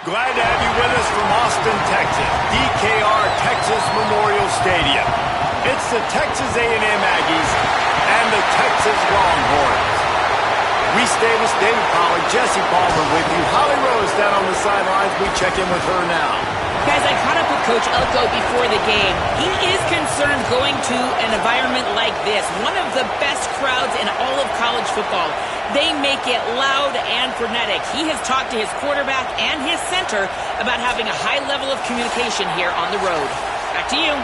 Glad to have you with us from Austin, Texas, DKR Texas Memorial Stadium. It's the Texas A&M Aggies and the Texas Longhorns. Reese Davis, David Pollard, Jesse Palmer with you. Holly Rose down on the sidelines. We check in with her now. Guys, I caught up with Coach Elko before the game. He is concerned going to an environment like this, one of the best crowds in all of college football. They make it loud and frenetic. He has talked to his quarterback and his center about having a high level of communication here on the road. Back to you.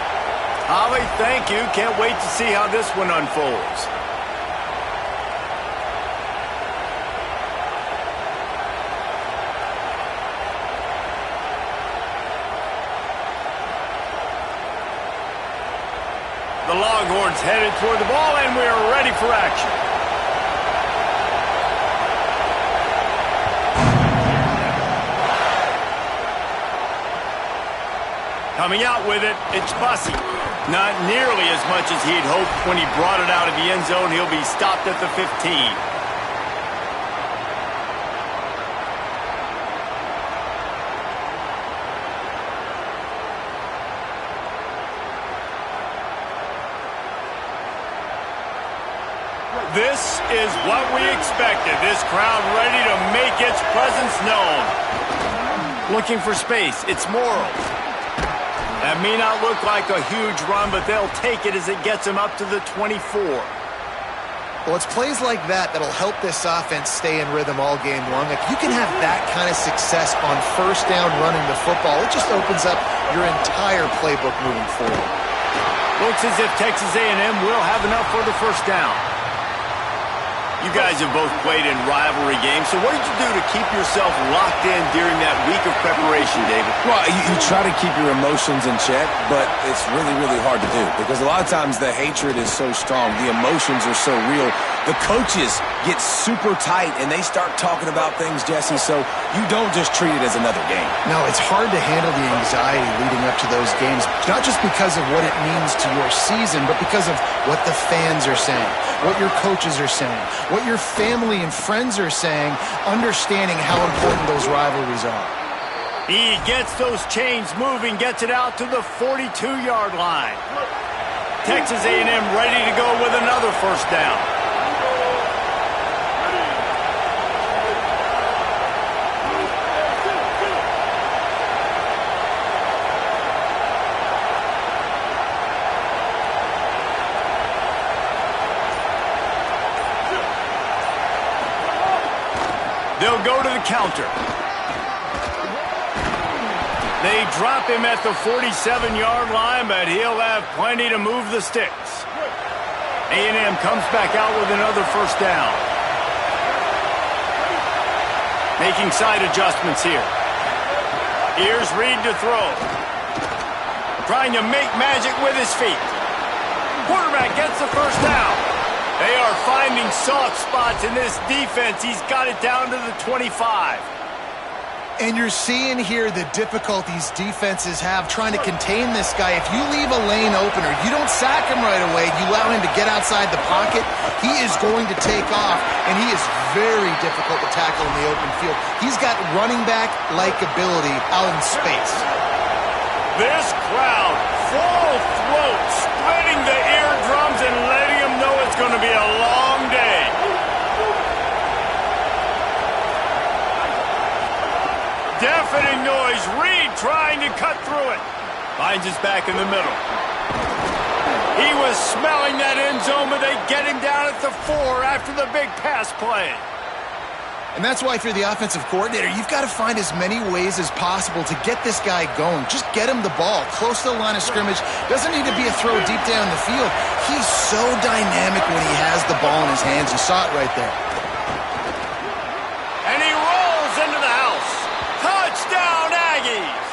Holly, thank you. Can't wait to see how this one unfolds. The Longhorns headed toward the ball, and we are ready for action. Coming out with it, it's Bussey. Not nearly as much as he'd hoped when he brought it out of the end zone. He'll be stopped at the 15. This is what we expected. This crowd ready to make its presence known. Looking for space. It's Morrow. That may not look like a huge run, but they'll take it as it gets them up to the 24. Well, it's plays like that that'll help this offense stay in rhythm all game long. If you can have that kind of success on first down running the football, it just opens up your entire playbook moving forward. Looks as if Texas A&M will have enough for the first down. You guys have both played in rivalry games, so what did you do to keep yourself locked in during that week of preparation, David? Well, you try to keep your emotions in check, but it's really, really hard to do because a lot of times the hatred is so strong, the emotions are so real. The coaches get super tight, and they start talking about things, Jesse, so you don't just treat it as another game. No, it's hard to handle the anxiety leading up to those games, not just because of what it means to your season, but because of what the fans are saying, what your coaches are saying, what your family and friends are saying, understanding how important those rivalries are. He gets those chains moving, gets it out to the 42-yard line. Texas A&M ready to go with another first down. They'll go to the counter. They drop him at the 47-yard line, but he'll have plenty to move the sticks. A&M comes back out with another first down. Making side adjustments here. Here's Reed to throw. Trying to make magic with his feet. Quarterback gets the first down. They are finding soft spots in this defense. He's got it down to the 25. And you're seeing here the difficulties defenses have trying to contain this guy. If you leave a lane open or you don't sack him right away, you allow him to get outside the pocket, he is going to take off, and he is very difficult to tackle in the open field. He's got running back-like ability out in space. This crowd, full throat, splitting the eardrums and letting them know it's going to be a long day. Deafening noise. Reed trying to cut through it. Finds his back in the middle. He was smelling that end zone, but they get him down at the 4 after the big pass play. And that's why if you're the offensive coordinator, you've got to find as many ways as possible to get this guy going. Just get him the ball close to the line of scrimmage. Doesn't need to be a throw deep down the field. He's so dynamic when he has the ball in his hands. You saw it right there. And he rolls into the house. Touchdown, Aggies!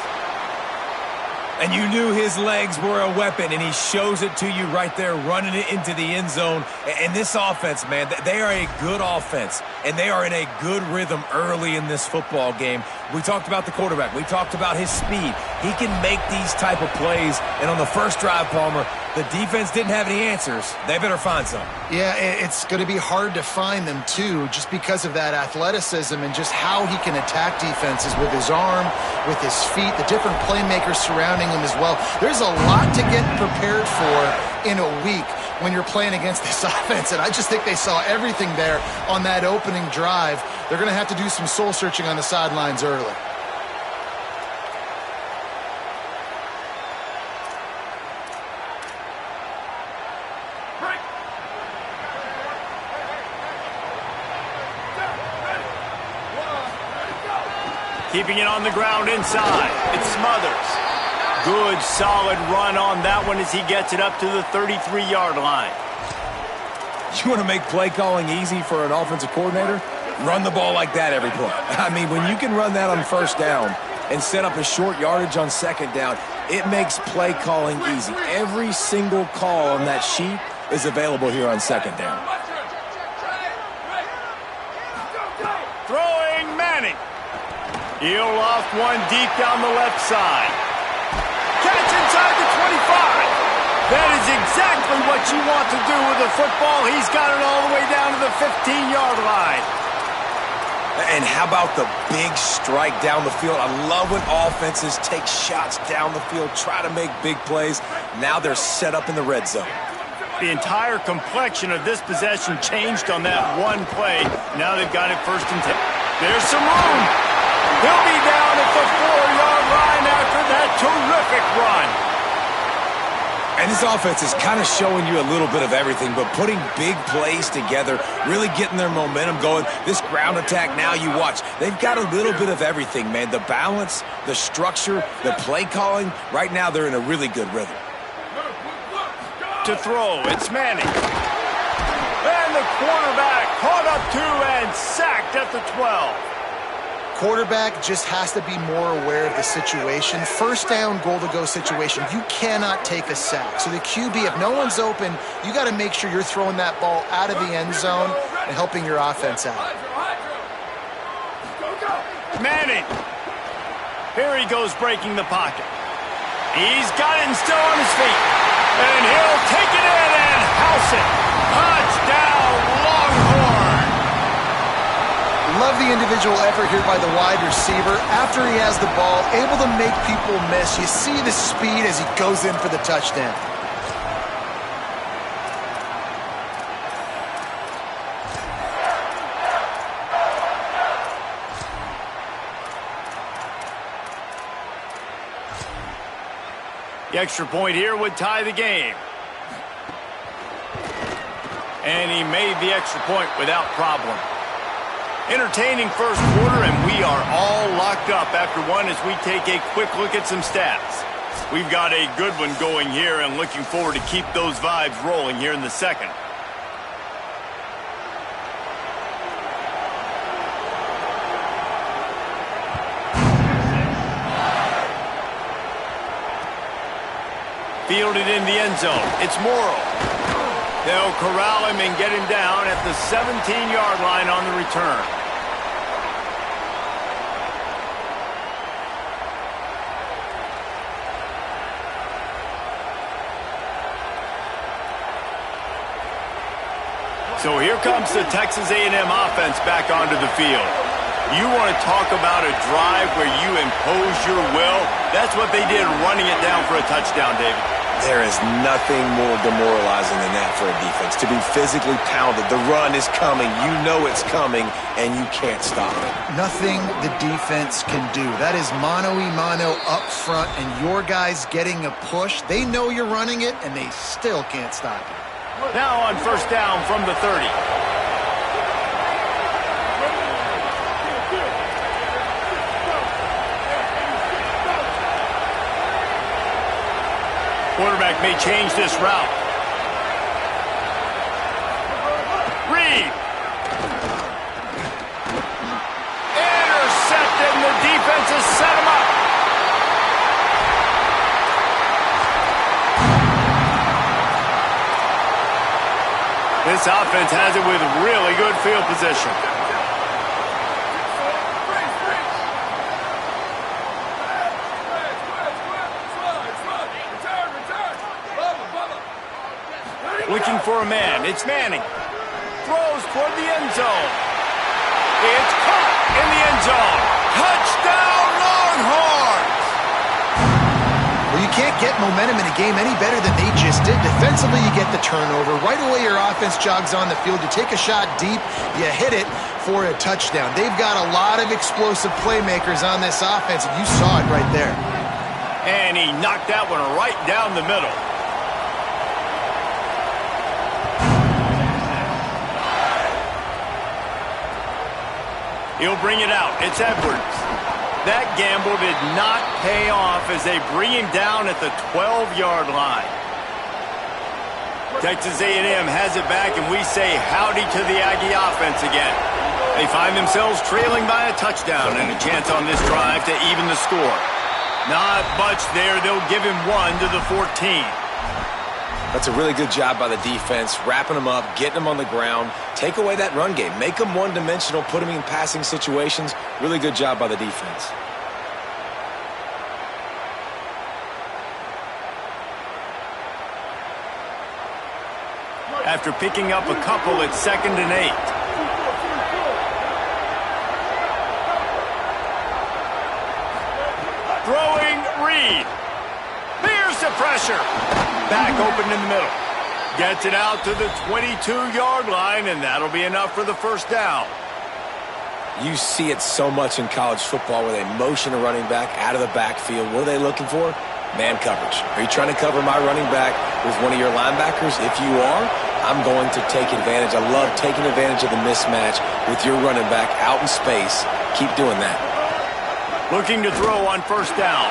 And you knew his legs were a weapon, and he shows it to you right there, running it into the end zone. And this offense, man, they are a good offense, and they are in a good rhythm early in this football game. We talked about the quarterback. We talked about his speed. He can make these type of plays, and on the first drive, Palmer, The defense didn't have any answers. They better find some. Yeah, it's going to be hard to find them, too, just because of that athleticism and just how he can attack defenses with his arm, with his feet, the different playmakers surrounding him as well. There's a lot to get prepared for in a week when you're playing against this offense, and I just think they saw everything there on that opening drive. They're going to have to do some soul-searching on the sidelines early. Keeping it on the ground inside. It's Smothers. Good, solid run on that one as he gets it up to the 33-yard line. You want to make play calling easy for an offensive coordinator? Run the ball like that every play. I mean, when you can run that on first down and set up a short yardage on second down, it makes play calling easy. Every single call on that sheet is available here on second down. Throwing Manning. He'll loft one deep down the left side. Catch inside the 25. That is exactly what you want to do with the football. He's got it all the way down to the 15-yard line. And how about the big strike down the field? I love when offenses take shots down the field, try to make big plays. Now they're set up in the red zone. The entire complexion of this possession changed on that one play. Now they've got it 1st and 10. There's some room. He'll be down at the 4-yard line after that terrific run. And this offense is kind of showing you a little bit of everything, but putting big plays together, really getting their momentum going. This ground attack now, you watch, they've got a little bit of everything, man. The balance, the structure, the play calling. Right now, they're in a really good rhythm. To throw, it's Manning. And the quarterback caught up to and sacked at the 12. Quarterback just has to be more aware of the situation. First down, goal-to-go situation. You cannot take a sack. So the QB, if no one's open, you got to make sure you're throwing that ball out of the end zone and helping your offense out. Manning. Here he goes breaking the pocket. He's got it and still on his feet. And he'll take it in and house it. Touchdown, Longhorn. Love the individual effort here by the wide receiver. After he has the ball, able to make people miss. You see the speed as he goes in for the touchdown. The extra point here would tie the game. And he made the extra point without problem. Entertaining first quarter, and we are all locked up after one as we take a quick look at some stats. We've got a good one going here and looking forward to keep those vibes rolling here in the second. Fielded in the end zone. It's Morrow. They'll corral him and get him down at the 17-yard line on the return. So here comes the Texas A&M offense back onto the field. You want to talk about a drive where you impose your will? That's what they did, running it down for a touchdown, David. There is nothing more demoralizing than that for a defense. To be physically pounded, the run is coming, you know it's coming, and you can't stop it. Nothing the defense can do. That is mano-a-mano up front, and your guys getting a push. They know you're running it, and they still can't stop it. Now on first down from the 30. Quarterback may change this route. Reed. Intercepted, and the defense has set him up. This offense has it with really good field position. for a man. It's Manning. Throws toward the end zone. It's caught in the end zone. Touchdown, Longhorns! Well, you can't get momentum in a game any better than they just did. Defensively, you get the turnover. Right away, your offense jogs on the field. You take a shot deep, you hit it for a touchdown. They've got a lot of explosive playmakers on this offense, and you saw it right there. And he knocked that one right down the middle. He'll bring it out. It's Edwards. That gamble did not pay off as they bring him down at the 12-yard line. Texas A&M has it back, and we say howdy to the Aggie offense again. They find themselves trailing by a touchdown and a chance on this drive to even the score. Not much there. They'll give him 1 to the 14. That's a really good job by the defense, wrapping them up, getting them on the ground. Take away that run game. Make them one-dimensional, put them in passing situations. Really good job by the defense. After picking up a couple, it's 2nd and 8. Throwing Reed. Here's the pressure. Back open in the middle. Gets it out to the 22-yard line, and that'll be enough for the first down. You see it so much in college football where they motion a running back out of the backfield. What are they looking for? Man coverage. Are you trying to cover my running back with one of your linebackers? If you are, I'm going to take advantage. I love taking advantage of the mismatch with your running back out in space. Keep doing that. Looking to throw on first down.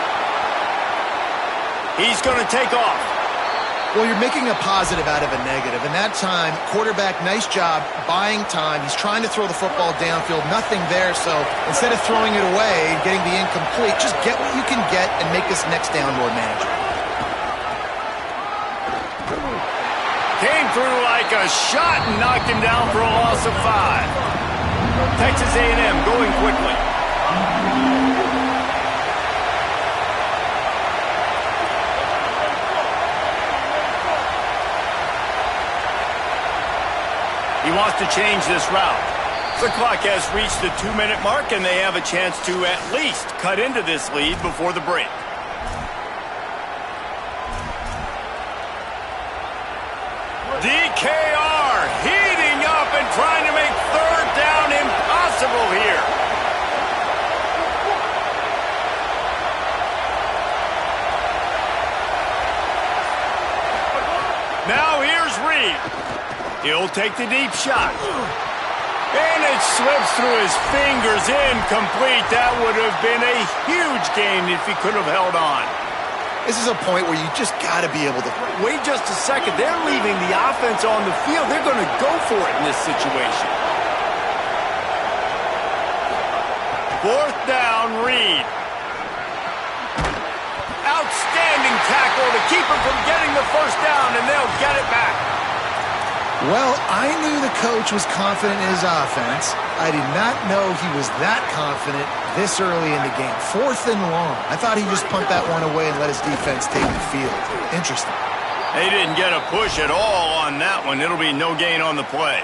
He's going to take off. Well, you're making a positive out of a negative. And that time, quarterback, nice job buying time. He's trying to throw the football downfield. Nothing there. So instead of throwing it away and getting the incomplete, just get what you can get and make this next down more manageable. Came through like a shot and knocked him down for a loss of 5. Texas A&M going quickly. He wants to change this route. The clock has reached the 2-minute mark, and they have a chance to at least cut into this lead before the break. DKR heating up and trying to make third down impossible here. Now here's Reed. He'll take the deep shot. And it slips through his fingers, incomplete. That would have been a huge gain if he could have held on. This is a point where you just got to be able to... Wait just a second. They're leaving the offense on the field. They're going to go for it in this situation. 4th down, Reed. Outstanding tackle to keep him from getting the first down, and they'll get it back. Well, I knew the coach was confident in his offense. I did not know he was that confident this early in the game. 4th and long. I thought he'd just punt that one away and let his defense take the field. Interesting. They didn't get a push at all on that one. It'll be no gain on the play.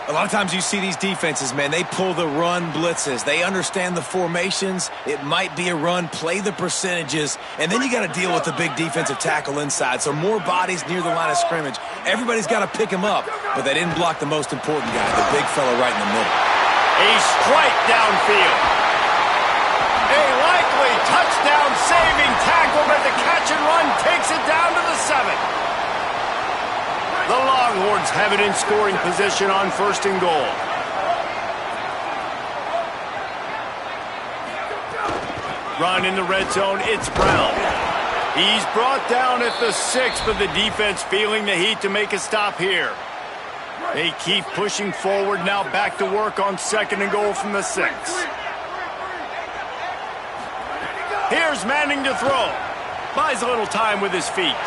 A lot of times you see these defenses, man, they pull the run blitzes. They understand the formations. It might be a run, play the percentages, and then you got to deal with the big defensive tackle inside. So more bodies near the line of scrimmage. Everybody's got to pick him up, but they didn't block the most important guy, the big fella right in the middle. A strike downfield. A likely touchdown-saving tackle, but the catch and run takes it down to the 7. The Longhorns have it in scoring position on 1st and goal. Run in the red zone, it's Brown. He's brought down at the 6, but the defense feeling the heat to make a stop here. They keep pushing forward, now back to work on 2nd and goal from the 6. Here's Manning to throw. Buys a little time with his feet.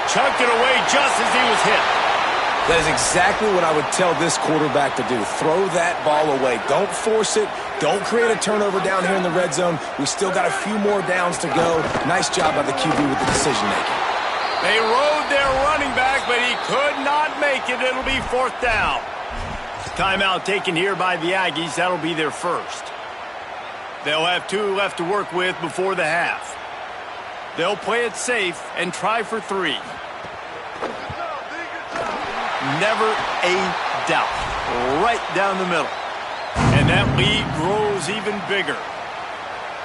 Chucked it away just as he was hit. That is exactly what I would tell this quarterback to do. Throw that ball away. Don't force it. Don't create a turnover down here in the red zone. We still got a few more downs to go. Nice job by the QB with the decision-making. They rode their running back, but he could not make it. It'll be 4th down. Timeout taken here by the Aggies. That'll be their first. They'll have 2 left to work with before the half. They'll play it safe and try for 3. Never a doubt. Right down the middle. And that lead grows even bigger.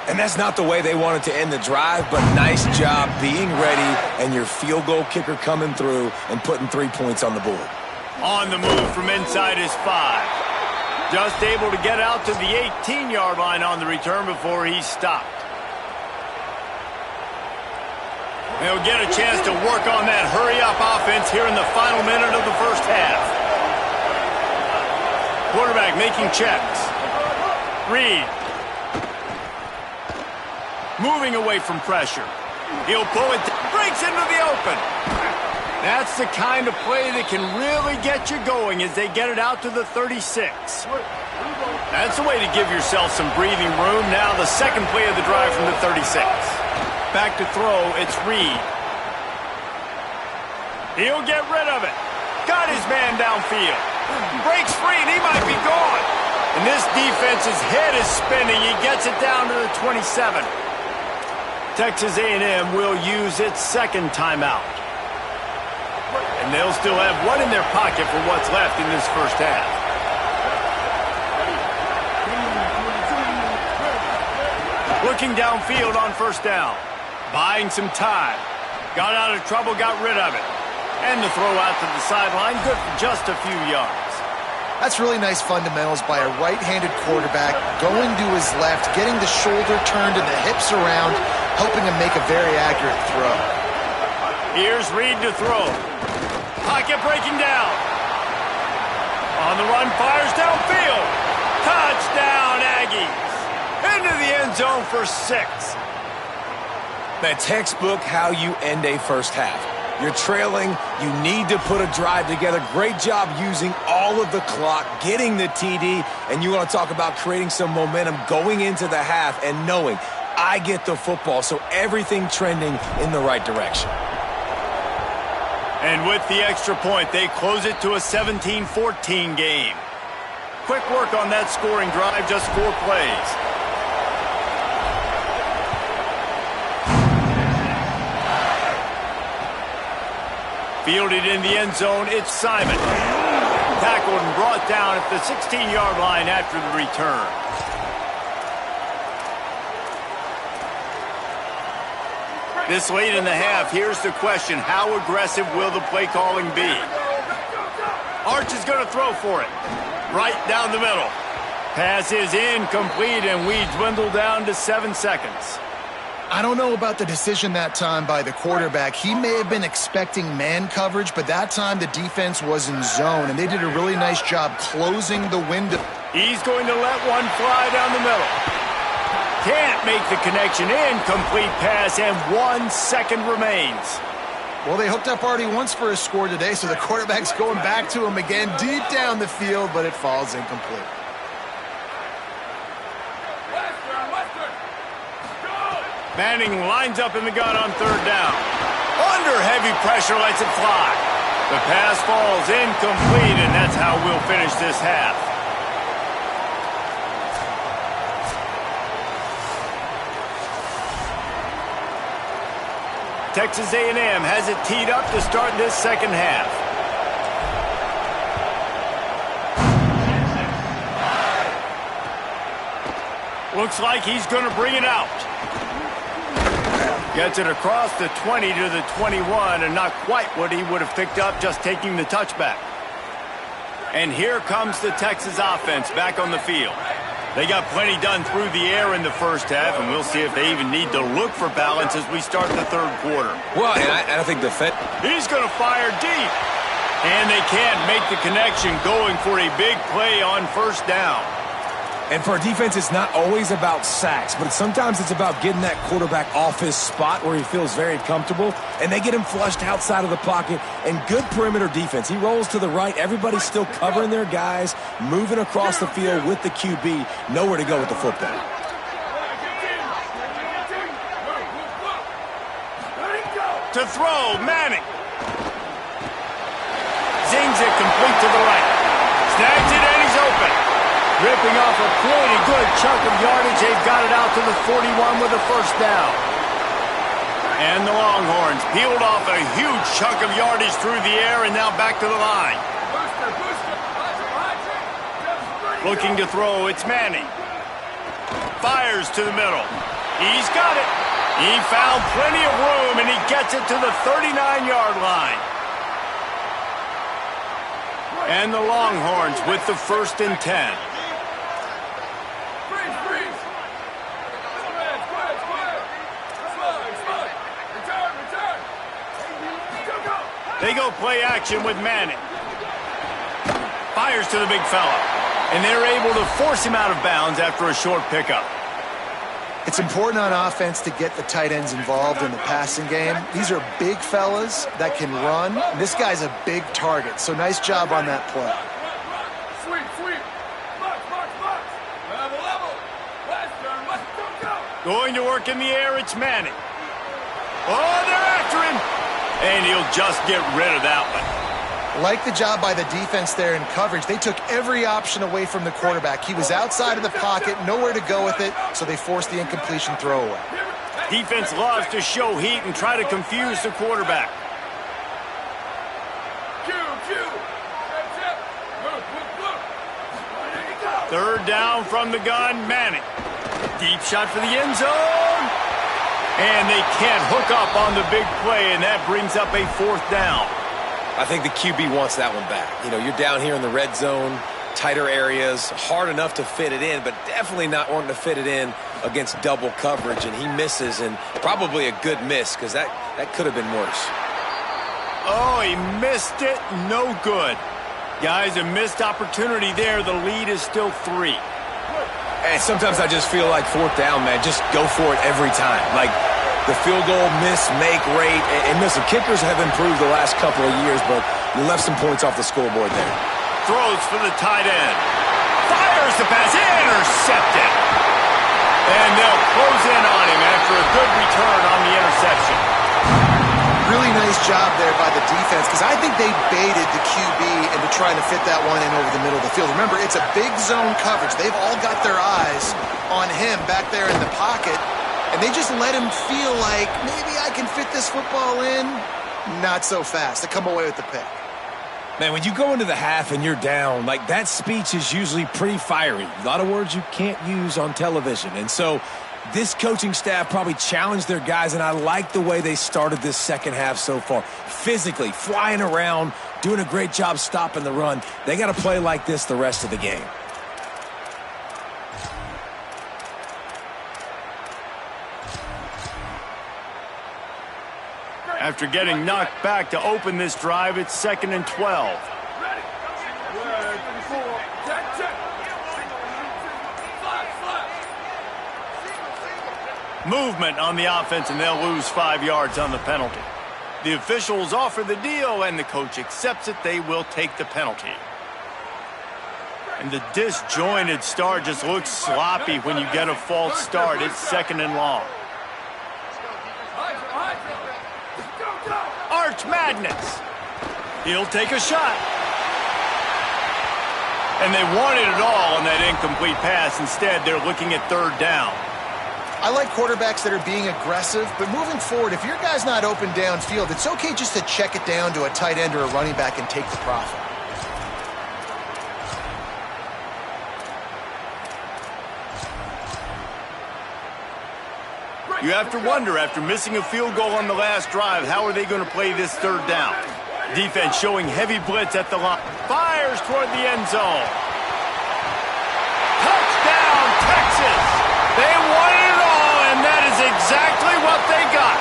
And that's not the way they wanted to end the drive, but nice job being ready and your field goal kicker coming through and putting 3 points on the board. On the move from inside his 5. Just able to get out to the 18-yard line on the return before he's stopped. They'll get a chance to work on that hurry-up offense here in the final minute of the first half. Quarterback making checks. Reed. Moving away from pressure. He'll pull it, breaks into the open. That's the kind of play that can really get you going as they get it out to the 36. That's a way to give yourself some breathing room. Now the second play of the drive from the 36. Back to throw, it's Reed. He'll get rid of it. Got his man downfield. Breaks free and he might be gone. And this defense's head is spinning. He gets it down to the 27. Texas A&M will use its second timeout. And they'll still have one in their pocket for what's left in this first half. Looking downfield on 1st down. Buying some time. Got out of trouble, got rid of it. And the throw out to the sideline, good for just a few yards. That's really nice fundamentals by a right-handed quarterback, going to his left, getting the shoulder turned and the hips around, helping him make a very accurate throw. Here's Reed to throw. Pocket breaking down. On the run, fires downfield. Touchdown, Aggies. Into the end zone for 6. That textbook how you end a first half. You're trailing. You need to put a drive together. Great job using all of the clock, getting the TD, and you want to talk about creating some momentum going into the half and knowing I get the football, so everything trending in the right direction. And with the extra point, they close it to a 17-14 game. Quick work on that scoring drive, just 4 plays. Fielded in the end zone, it's Simon. Tackled and brought down at the 16-yard line after the return. This late in the half, here's the question. How aggressive will the play calling be? Arch is going to throw for it. Right down the middle. Pass is incomplete, and we dwindle down to 7 seconds. I don't know about the decision that time by the quarterback. He may have been expecting man coverage, but that time the defense was in zone, and they did a really nice job closing the window. He's going to let one fly down the middle. Can't make the connection. Incomplete pass, and 1 second remains. Well, they hooked up already once for a score today, so the quarterback's going back to him again deep down the field, but it falls incomplete. Manning lines up in the gun on 3rd down. Under heavy pressure, lets it fly. The pass falls incomplete, and that's how we'll finish this half. Texas A&M has it teed up to start this second half. Looks like he's going to bring it out. Gets it across the 20 to the 21, and not quite what he would have picked up just taking the touchback. And here comes the Texas offense back on the field. They got plenty done through the air in the first half, and we'll see if they even need to look for balance as we start the 3rd quarter. Well, and I think he's going to fire deep. And they can't make the connection, going for a big play on 1st down. And for a defense, it's not always about sacks, but sometimes it's about getting that quarterback off his spot where he feels very comfortable, and they get him flushed outside of the pocket, and good perimeter defense. He rolls to the right. Everybody's still covering their guys, moving across the field with the QB, nowhere to go with the football. To throw, Manning. Zings it complete to the right. Snags it and he's open. Ripping off a pretty good chunk of yardage. They've got it out to the 41 with a first down. And the Longhorns peeled off a huge chunk of yardage through the air and now back to the line. Looking to throw, it's Manning. Fires to the middle. He's got it. He found plenty of room and he gets it to the 39-yard line. And the Longhorns with the 1st and 10. They go play action with Manning. Fires to the big fella. And they're able to force him out of bounds after a short pickup. It's important on offense to get the tight ends involved in the passing game. These are big fellas that can run. This guy's a big target, so nice job on that play. Going to work in the air, it's Manning. Oh, they're after him. And he'll just get rid of that one. Like the job by the defense there in coverage. They took every option away from the quarterback. He was outside of the pocket, nowhere to go with it, so they forced the incompletion throwaway. Defense loves to show heat and try to confuse the quarterback. Third down from the gun, Manning. Deep shot for the end zone. And they can't hook up on the big play, and that brings up a 4th down. I think the QB wants that one back. You know, you're down here in the red zone, tighter areas, hard enough to fit it in, but definitely not wanting to fit it in against double coverage, and he misses, and probably a good miss because that could have been worse. Oh, he missed it. No good. Guys, a missed opportunity there. The lead is still 3. And sometimes I just feel like 4th down, man, just go for it every time. Like the field goal miss, make rate, and listen, kickers have improved the last couple of years, but you left some points off the scoreboard there. Throws for the tight end. Fires the pass, intercepted. And they'll close in on him after a good return on the interception. Really nice job there by the defense because I think they baited the QB into trying to fit that one in over the middle of the field. Remember, it's a big zone coverage. They've all got their eyes on him back there in the pocket, and they just let him feel like maybe I can fit this football in. Not so fast. They come away with the pick. Man, when you go into the half and you're down, like that speech is usually pretty fiery. A lot of words you can't use on television. And so this coaching staff probably challenged their guys, and I like the way they started this second half so far. Physically, flying around, doing a great job stopping the run. They got to play like this the rest of the game. After getting knocked back to open this drive, it's 2nd and 12. Movement on the offense, and they'll lose 5 yards on the penalty. The officials offer the deal, and the coach accepts it. They will take the penalty. And the disjointed start just looks sloppy when you get a false start. It's 2nd and long. Arch Madness. He'll take a shot. And they wanted it all on that incomplete pass. Instead, they're looking at 3rd down. I like quarterbacks that are being aggressive, but moving forward, if your guy's not open downfield, it's okay just to check it down to a tight end or a running back and take the profit. You have to wonder, after missing a field goal on the last drive, how are they going to play this 3rd down? Defense showing heavy blitz at the line. Fires toward the end zone. Touchdown, Texas! They wanted it all, and that is exactly what they got.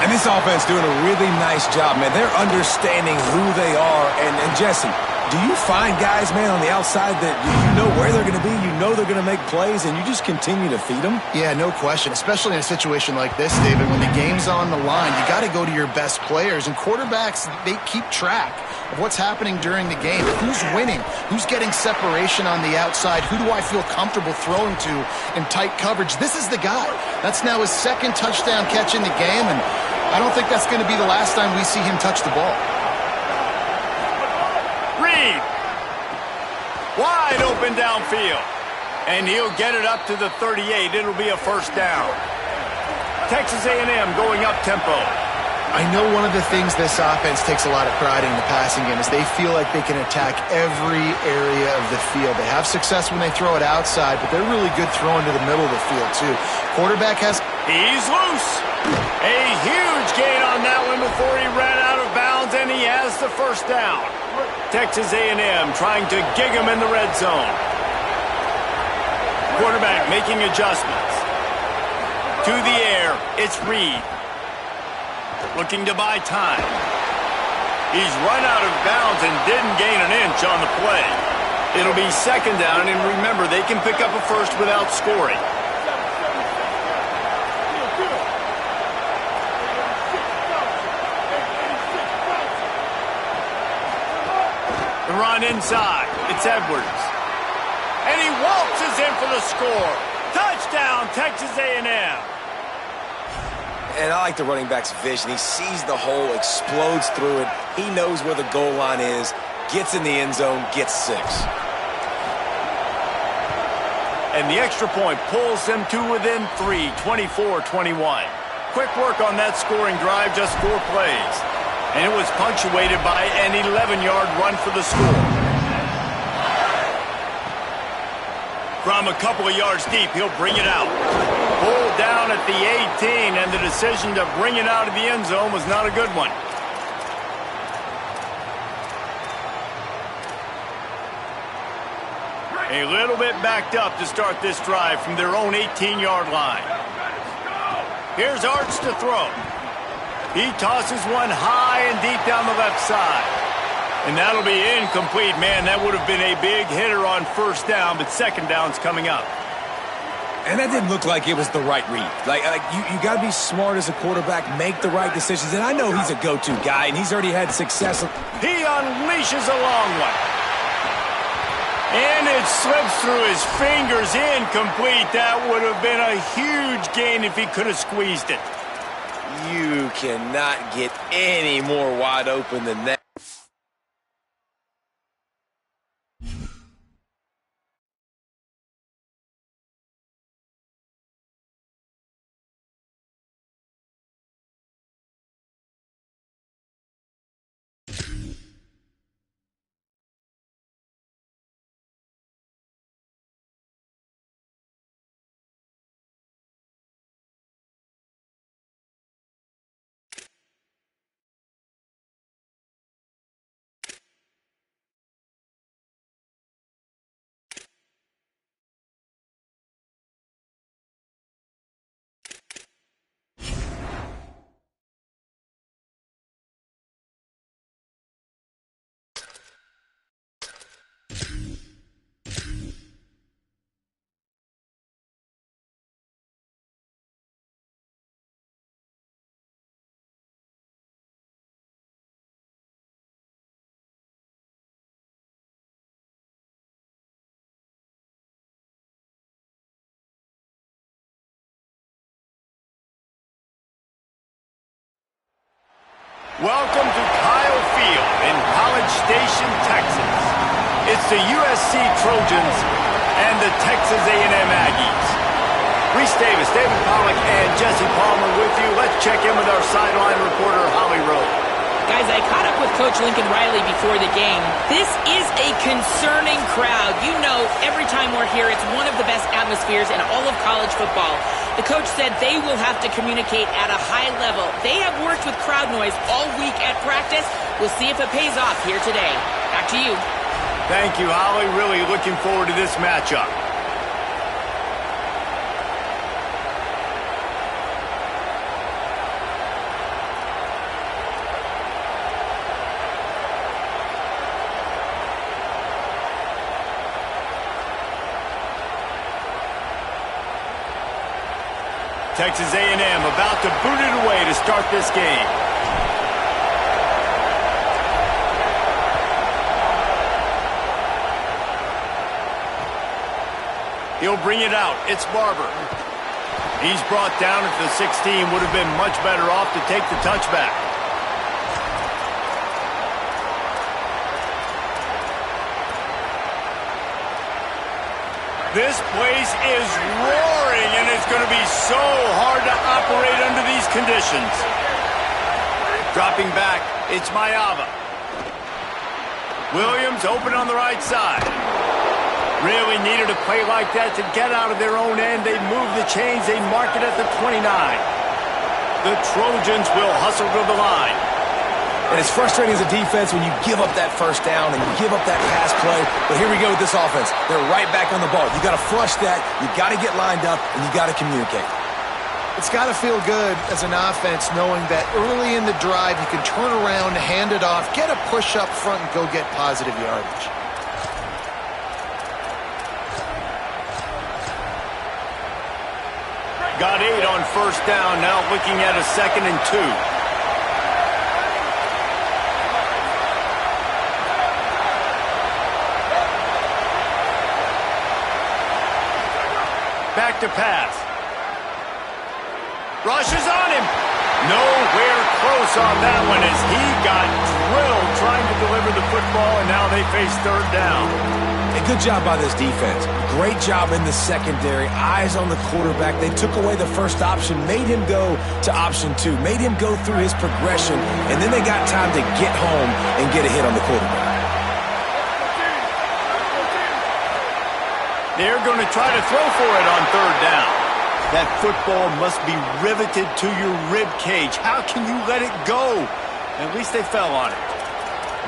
And this offense doing a really nice job, man. They're understanding who they are. And Jesse, do you find guys, man, on the outside that you know where they're going to be, you know they're going to make plays, and you just continue to feed them. Yeah, no question, especially in a situation like this, David, when the game's on the line, you got to go to your best players, and quarterbacks, they keep track of what's happening during the game. Who's winning? Who's getting separation on the outside? Who do I feel comfortable throwing to in tight coverage? This is the guy. That's now his second touchdown catch in the game, and I don't think that's going to be the last time we see him touch the ball. Reed. Wide open downfield. And he'll get it up to the 38. It'll be a first down. Texas A&M going up tempo. I know one of the things this offense takes a lot of pride in the passing game is they feel like they can attack every area of the field. They have success when they throw it outside, but they're really good throwing to the middle of the field, too. Quarterback has... He's loose. A huge gain on that one before he ran out of bounds, and he has the first down. Texas A&M trying to gig him in the red zone. Quarterback making adjustments. To the air, it's Reed. Looking to buy time. He's run out of bounds and didn't gain an inch on the play. It'll be second down, and remember, they can pick up a first without scoring. The run inside. It's Edwards. And he waltzes in for the score. Touchdown, Texas A&M. And I like the running back's vision. He sees the hole, explodes through it. He knows where the goal line is, gets in the end zone, gets 6. And the extra point pulls them to within 3, 24-21. Quick work on that scoring drive, just 4 plays. And it was punctuated by an 11-yard run for the score. From a couple of yards deep, he'll bring it out. Pulled down at the 18, and the decision to bring it out of the end zone was not a good one. A little bit backed up to start this drive from their own 18-yard line. Here's Arch to throw. He tosses one high and deep down the left side. And that'll be incomplete. Man, that would have been a big hitter on first down, but second down's coming up. And that didn't look like it was the right read. Like you got to be smart as a quarterback, make the right decisions. And I know he's a go-to guy, and he's already had success. He unleashes a long one. And it slips through his fingers, incomplete. That would have been a huge gain if he could have squeezed it. You cannot get any more wide open than that. Welcome to Kyle Field in College Station, Texas. It's the USC Trojans and the Texas A&M Aggies. Reese Davis, David Pollack, and Jesse Palmer with you. Let's check in with our sideline reporter, Holly Rowe. Guys, I caught up with Coach Lincoln Riley before the game. This is a concerning crowd. You know, every time we're here, it's one of the best atmospheres in all of college football. The coach said they will have to communicate at a high level. They have worked with crowd noise all week at practice. We'll see if it pays off here today. Back to you. Thank you, Holly. Really looking forward to this matchup. Texas A&M about to boot it away to start this game. He'll bring it out. It's Barber. He's brought down at the 16. Would have been much better off to take the touchback. This place is roaring, and it's going to be so hard to operate under these conditions. Dropping back, it's Mayava. Williams open on the right side. Really needed a play like that to get out of their own end. They move the chains. They mark it at the 29. The Trojans will hustle to the line. And it's frustrating as a defense when you give up that first down and you give up that pass play. But here we go with this offense. They're right back on the ball. You got to flush that. You got to get lined up, and you got to communicate. It's got to feel good as an offense knowing that early in the drive you can turn around, hand it off, get a push up front, and go get positive yardage. Got 8 on first down. Now looking at a 2nd and 2. Back to pass. Rushes on him. Nowhere close on that one as he got drilled trying to deliver the football, and now they face 3rd down. A good job by this defense. Great job in the secondary. Eyes on the quarterback. They took away the first option, made him go to option 2, made him go through his progression, and then they got time to get home and get a hit on the quarterback. They're going to try to throw for it on 3rd down. That football must be riveted to your rib cage. How can you let it go? At least they fell on it.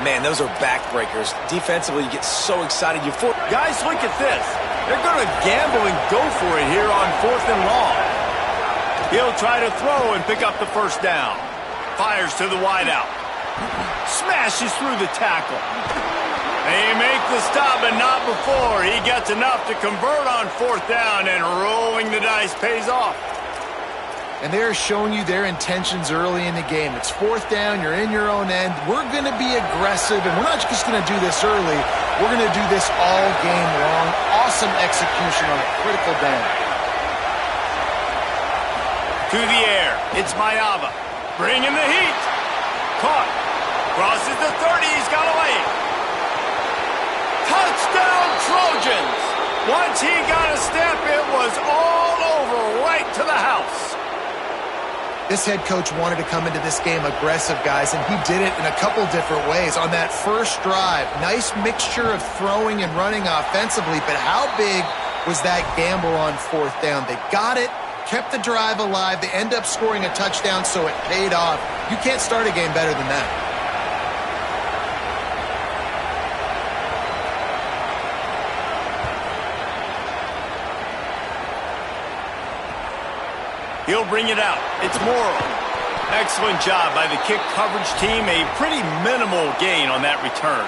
Man, those are backbreakers. Defensively, you get so excited. Guys, look at this. They're going to gamble and go for it here on 4th and long. He'll try to throw and pick up the first down. Fires to the wideout. Smashes through the tackle. They make the stop, but not before. He gets enough to convert on 4th down, and rolling the dice pays off. And they're showing you their intentions early in the game. It's 4th down, you're in your own end. We're going to be aggressive, and we're not just going to do this early. We're going to do this all game long. Awesome execution on a critical down. To the air, it's Mayava. Bringing the heat. Caught. Crosses the 30, he's got a lane. Touchdown Trojans! Once he got a step, it was all over, right to the house. This head coach wanted to come into this game aggressive, guys, and he did it in a couple different ways. On that first drive, nice mixture of throwing and running offensively, but how big was that gamble on 4th down? They got it, kept the drive alive, they end up scoring a touchdown, so it paid off. You can't start a game better than that. He'll bring it out. It's Morrow. Excellent job by the kick coverage team. A pretty minimal gain on that return.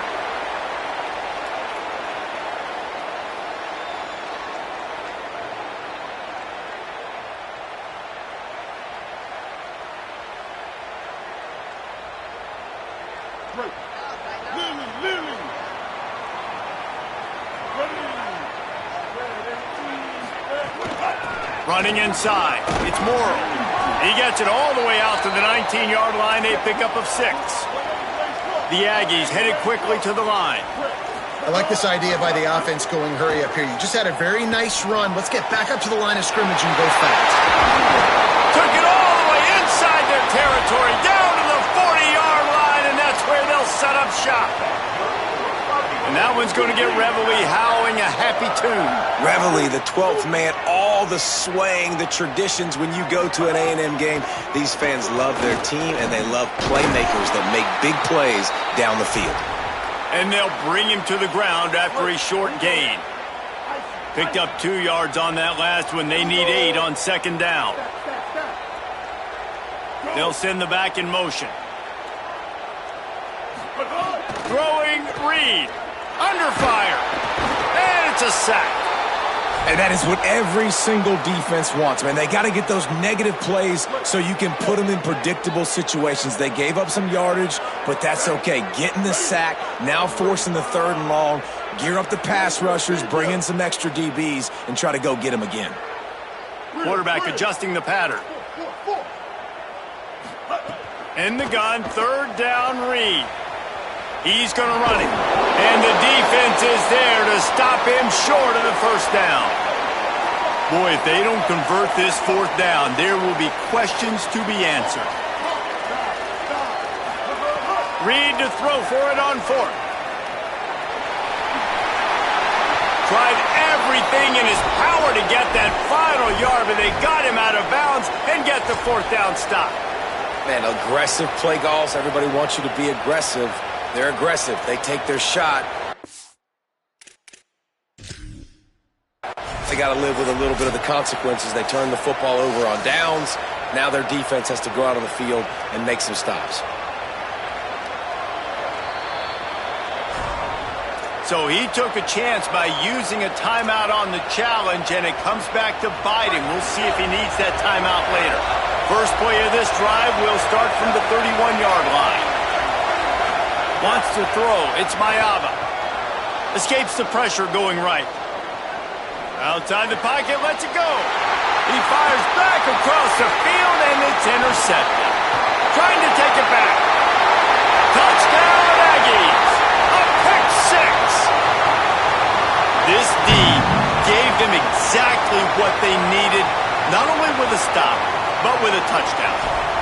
Running inside, it's Morrow. He gets it all the way out to the 19-yard line, a pickup of 6. The Aggies headed quickly to the line. I like this idea by the offense going hurry up here. You just had a very nice run. Let's get back up to the line of scrimmage and go fast. Took it all the way inside their territory, down to the 40-yard line, and that's where they'll set up shop. And that one's going to get Reveille howling a happy tune. Reveille, the 12th man, all the swaying, the traditions when you go to an A&M game. These fans love their team, and they love playmakers that make big plays down the field. And they'll bring him to the ground after a short gain. Picked up 2 yards on that last one. They need 8 on 2nd down. They'll send the back in motion. Throwing Reed. Under fire. And it's a sack. And that is what every single defense wants, man. They got to get those negative plays so you can put them in predictable situations. They gave up some yardage, but that's okay. Getting the sack, now forcing the 3rd and long, gear up the pass rushers, bring in some extra DBs, and try to go get them again. Quarterback adjusting the pattern. In the gun, 3rd down, Reed. He's going to run it. And the defense is there to stop him short of the 1st down. Boy, if they don't convert this 4th down, there will be questions to be answered. Reed to throw for it on 4th. Tried everything in his power to get that final yard, but they got him out of bounds and get the 4th down stop. Man, aggressive play calls. Everybody wants you to be aggressive. They're aggressive. They take their shot. They got to live with a little bit of the consequences. They turn the football over on downs. Now their defense has to go out on the field and make some stops. So he took a chance by using a timeout on the challenge, and it comes back to bite him. We'll see if he needs that timeout later. First play of this drive will start from the 31-yard line. Wants to throw. It's Mayava. Escapes the pressure going right. Outside the pocket, lets it go. He fires back across the field, and it's intercepted. Trying to take it back. Touchdown, Aggies. A pick 6. This D gave them exactly what they needed, not only with a stop, but with a touchdown.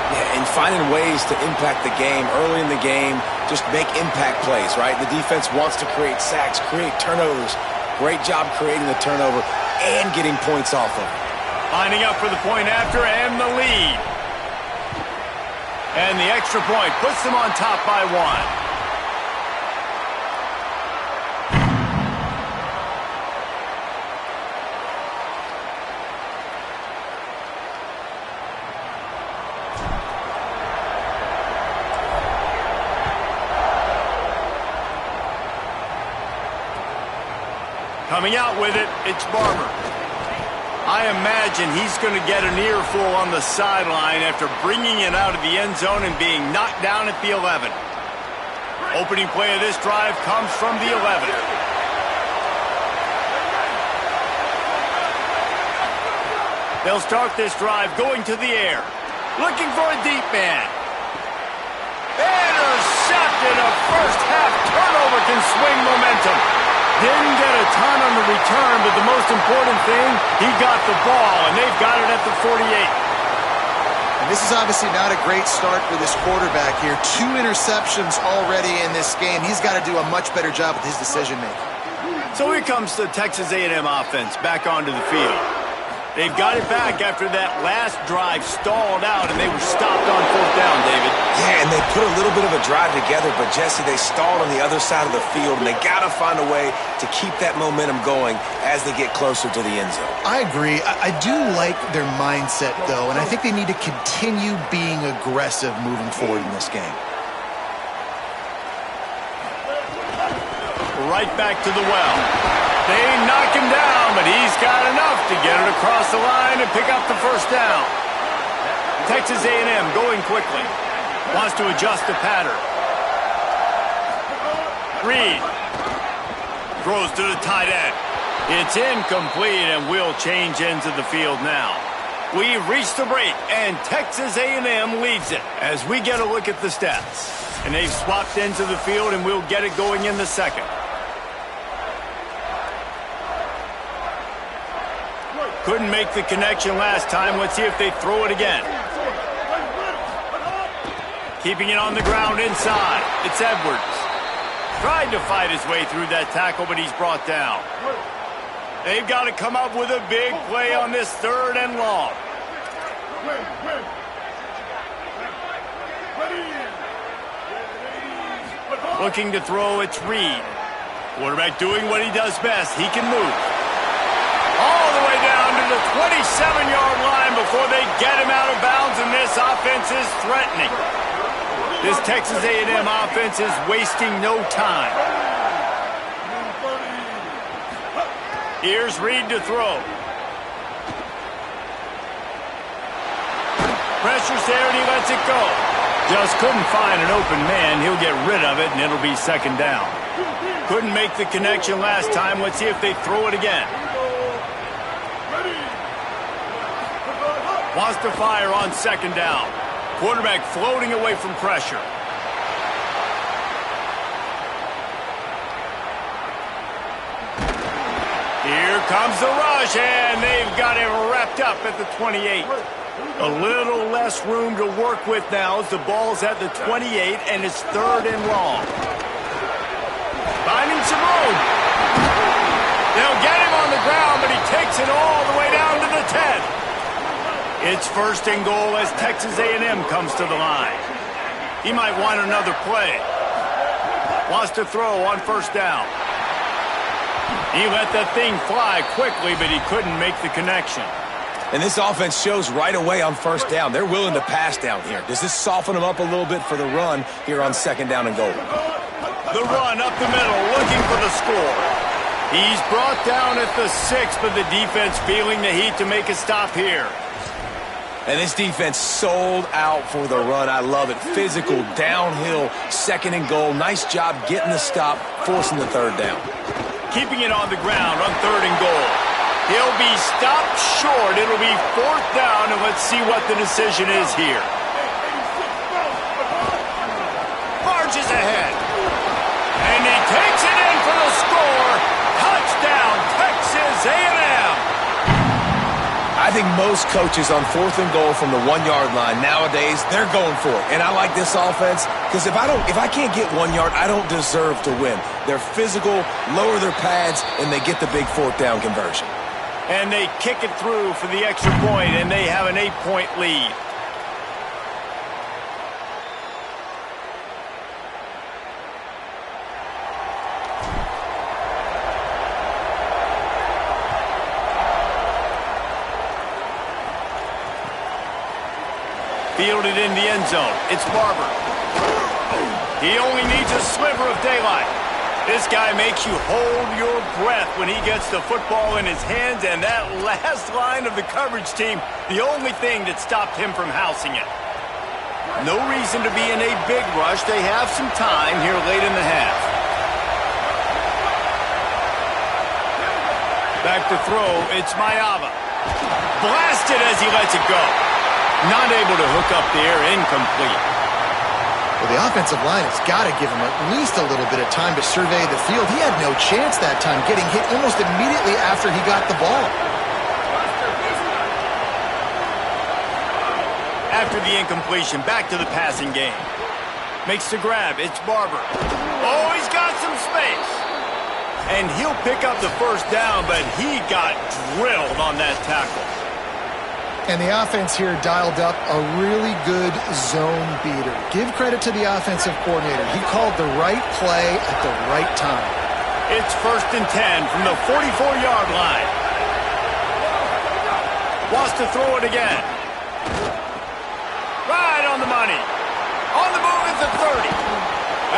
Yeah, and finding ways to impact the game early in the game, just make impact plays, right? The defense wants to create sacks, create turnovers. Great job creating the turnover and getting points off of it. Lining up for the point after and the lead. And the extra point puts them on top by 1. Coming out with it, it's Barber. I imagine he's going to get an earful on the sideline after bringing it out of the end zone and being knocked down at the 11. Opening play of this drive comes from the 11. They'll start this drive going to the air. Looking for a deep man. Intercepted. A first half turnover can swing momentum. Didn't get a ton on the return, but the most important thing, he got the ball, and they've got it at the 48. And this is obviously not a great start for this quarterback here. 2 interceptions already in this game. He's got to do a much better job with his decision-making. So here comes the Texas A&M offense back onto the field. They've got it back after that last drive stalled out, and they were stopped on 4th down, David. Yeah, and they put a little bit of a drive together, but, Jesse, they stalled on the other side of the field, and they got to find a way to keep that momentum going as they get closer to the end zone. I agree. I do like their mindset, though, and I think they need to continue being aggressive moving forward in this game. Right back to the well. They knock him down, but he's got enough to get it across the line and pick up the 1st down. Texas A&M going quickly. Wants to adjust the pattern. Reed throws to the tight end. It's incomplete, and we'll change ends of the field now. We've reached the break, and Texas A&M leads it as we get a look at the stats. And they've swapped ends of the field, and we'll get it going in the second. Couldn't make the connection last time. Let's see if they throw it again. Keeping it on the ground inside. It's Edwards. Tried to fight his way through that tackle, but he's brought down. They've got to come up with a big play on this 3rd and long. Looking to throw, it's Reed. Quarterback doing what he does best. He can move. All the way down to the 27-yard line before they get him out of bounds, and this offense is threatening. This Texas A&M offense is wasting no time. Here's Reed to throw. Pressure's there, and he lets it go. Just couldn't find an open man. He'll get rid of it, and it'll be second down. Couldn't make the connection last time. Let's see if they throw it again. Wants to fire on second down. Quarterback floating away from pressure. Here comes the rush, and they've got it wrapped up at the 28. A little less room to work with now as the ball's at the 28, and it's 3rd and long. Finding some room. They'll get him on the ground, but he takes it all the way down to the 10. It's 1st and goal as Texas A&M comes to the line. He might want another play. Wants to throw on 1st down. He let that thing fly quickly, but he couldn't make the connection. And this offense shows right away on 1st down. They're willing to pass down here. Does this soften them up a little bit for the run here on 2nd down and goal? The run up the middle, looking for the score. He's brought down at the 6, but the defense feeling the heat to make a stop here. And this defense sold out for the run. I love it. Physical, downhill, 2nd and goal. Nice job getting the stop, forcing the 3rd down. Keeping it on the ground on 3rd and goal. He'll be stopped short. It'll be 4th down, and let's see what the decision is here. Marches ahead. And he takes it in for the score. Touchdown, Texas A&M. I think most coaches on 4th and goal from the 1-yard line nowadays, they're going for it. And I like this offense because if I can't get 1 yard, I don't deserve to win. They're physical, lower their pads, and they get the big 4th down conversion. And they kick it through for the extra point, and they have an 8-point lead. Fielded in the end zone. It's Barber. He only needs a sliver of daylight. This guy makes you hold your breath when he gets the football in his hands, and that last line of the coverage team, the only thing that stopped him from housing it. No reason to be in a big rush. They have some time here late in the half. Back to throw, it's Mayava. Blasted as he lets it go. Not able to hook up there, incomplete. Well, the offensive line has got to give him at least a little bit of time to survey the field. He had no chance that time, getting hit almost immediately after he got the ball. After the incompletion, back to the passing game. Makes the grab, it's Barber. Oh, he's got some space. And he'll pick up the 1st down, but he got drilled on that tackle. And the offense here dialed up a really good zone beater. Give credit to the offensive coordinator. He called the right play at the right time. It's 1st and 10 from the 44-yard line. Wants to throw it again. Right on the money. On the move at the 30.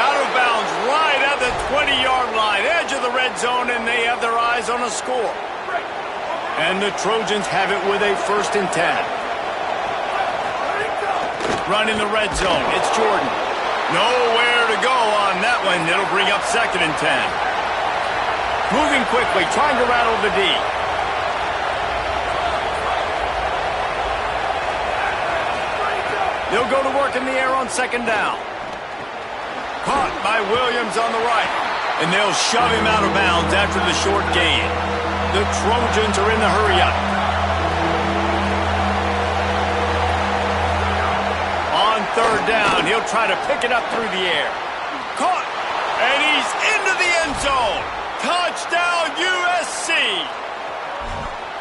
Out of bounds right at the 20-yard line. Edge of the red zone, and they have their eyes on a score. And the Trojans have it with a 1st and 10. Run in the red zone. It's Jordan. Nowhere to go on that one. It'll bring up 2nd and 10. Moving quickly, trying to rattle the D. They'll go to work in the air on 2nd down. Caught by Williams on the right. And they'll shove him out of bounds after the short gain. The Trojans are in the hurry-up. On 3rd down, he'll try to pick it up through the air. Caught, and he's into the end zone. Touchdown, USC.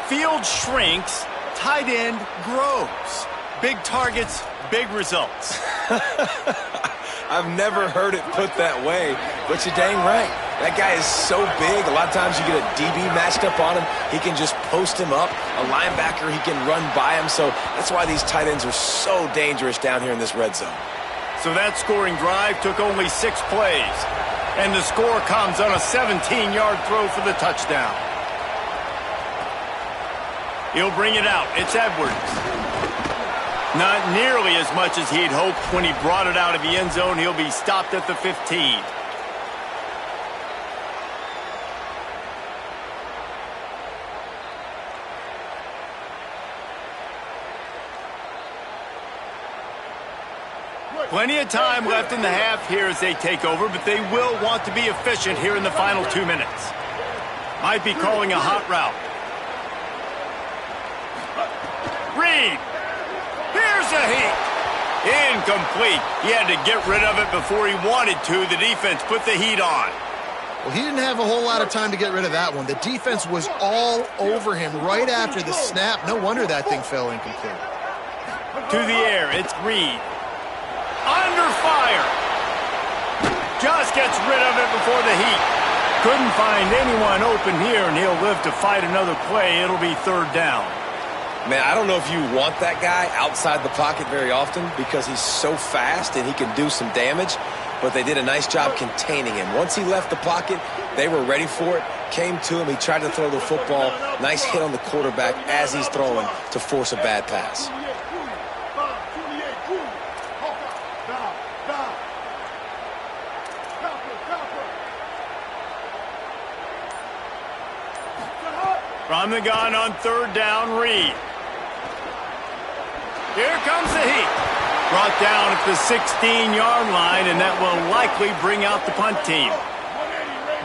Field shrinks, tight end grows. Big targets, big results. I've never heard it put that way, but you're dang right. That guy is so big. A lot of times you get a DB matched up on him. He can just post him up. A linebacker, he can run by him. So that's why these tight ends are so dangerous down here in this red zone. So that scoring drive took only 6 plays. And the score comes on a 17-yard throw for the touchdown. He'll bring it out. It's Edwards. Not nearly as much as he'd hoped when he brought it out of the end zone. He'll be stopped at the 15. Plenty of time left in the half here as they take over, but they will want to be efficient here in the final 2 minutes. Might be calling a hot route. Reed. Here's a heat. Incomplete. He had to get rid of it before he wanted to. The defense put the heat on. Well, he didn't have a whole lot of time to get rid of that one. The defense was all over him right after the snap. No wonder that thing fell incomplete. To the air, it's Reed. Under fire. Just gets rid of it before the heat. Couldn't find anyone open here, and he'll live to fight another play. It'll be third down. Man, I don't know if you want that guy outside the pocket very often because he's so fast and he can do some damage, but they did a nice job containing him. Once he left the pocket, they were ready for it, came to him, he tried to throw the football. Nice hit on the quarterback as he's throwing to force a bad pass. From the gun on third down, Reed. Here comes the heat. Brought down at the 16-yard line, and that will likely bring out the punt team.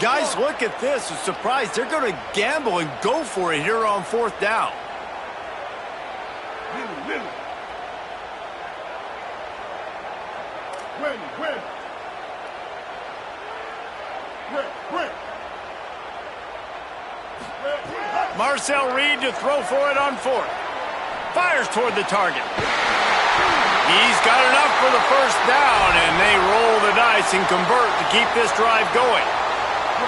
Guys, look at this. I'm surprised they're going to gamble and go for it here on fourth down. Marcel Reed to throw for it on fourth. Fires toward the target. He's got enough for the first down, and they roll the dice and convert to keep this drive going.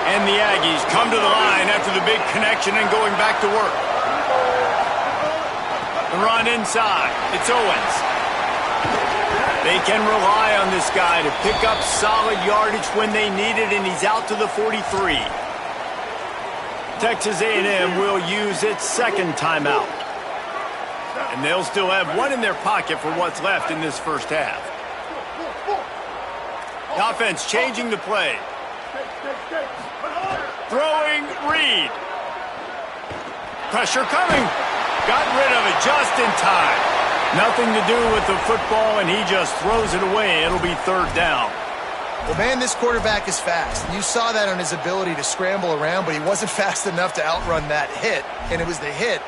And the Aggies come to the line after the big connection and going back to work. The run inside. It's Owens. They can rely on this guy to pick up solid yardage when they need it, and he's out to the 43. Texas A&M will use its second timeout. And they'll still have one in their pocket for what's left in this first half. The offense changing the play. Throwing Reed. Pressure coming. Got rid of it just in time. Nothing to do with the football, and he just throws it away. It'll be third down. Well, man, this quarterback is fast. And you saw that on his ability to scramble around, but he wasn't fast enough to outrun that hit. And it was the hit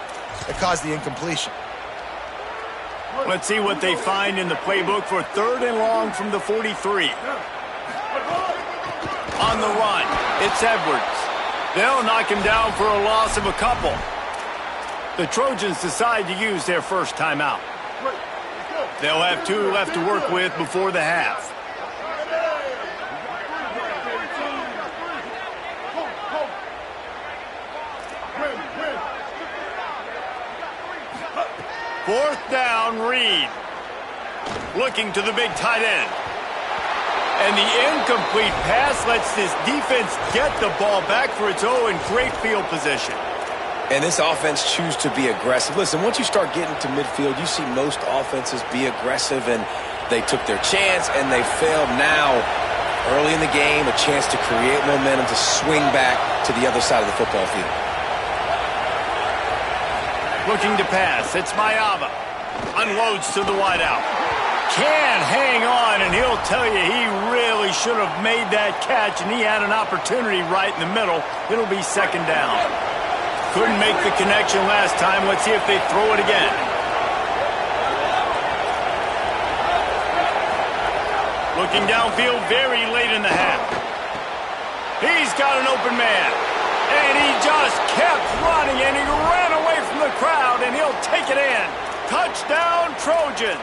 that caused the incompletion. Let's see what they find in the playbook for third and long from the 43. On the run, it's Edwards. They'll knock him down for a loss of a couple. The Trojans decide to use their first timeout. They'll have two left to work with before the half. Fourth down, Reed. Looking to the big tight end. And the incomplete pass lets this defense get the ball back for its own great field position. And this offense choose to be aggressive. Listen, once you start getting to midfield, you see most offenses be aggressive, and they took their chance, and they failed. Now, early in the game, a chance to create momentum, to swing back to the other side of the football field. Looking to pass. It's Mayava. Unloads to the wideout. Can't hang on, and he'll tell you he really should have made that catch, and he had an opportunity right in the middle. It'll be second down. Couldn't make the connection last time. Let's see if they throw it again. Looking downfield very late in the half. He's got an open man. And he just kept running, and he ran away from the crowd, and he'll take it in. Touchdown, Trojans.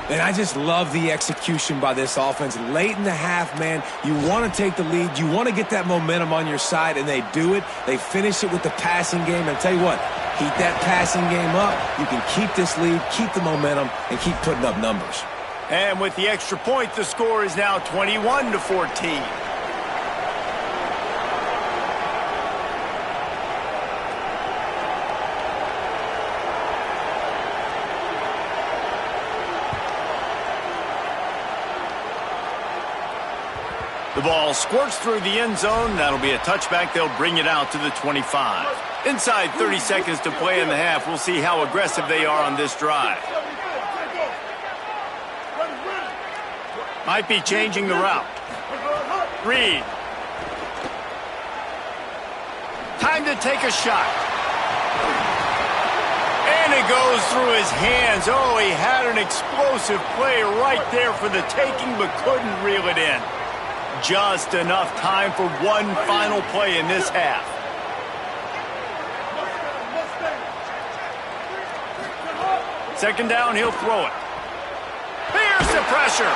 And I just love the execution by this offense. Late in the half, man, you want to take the lead. You want to get that momentum on your side, and they do it. They finish it with the passing game. And I'll tell you what, keep that passing game up. You can keep this lead, keep the momentum, and keep putting up numbers. And with the extra point, the score is now 21-14. The ball squirts through the end zone. That'll be a touchback. They'll bring it out to the 25. Inside 30 seconds to play in the half. We'll see how aggressive they are on this drive. Might be changing the route. Reed. Time to take a shot. And it goes through his hands. Oh, he had an explosive play right there for the taking, but couldn't reel it in. Just enough time for one final play in this half. Second down, he'll throw it. Here's the pressure.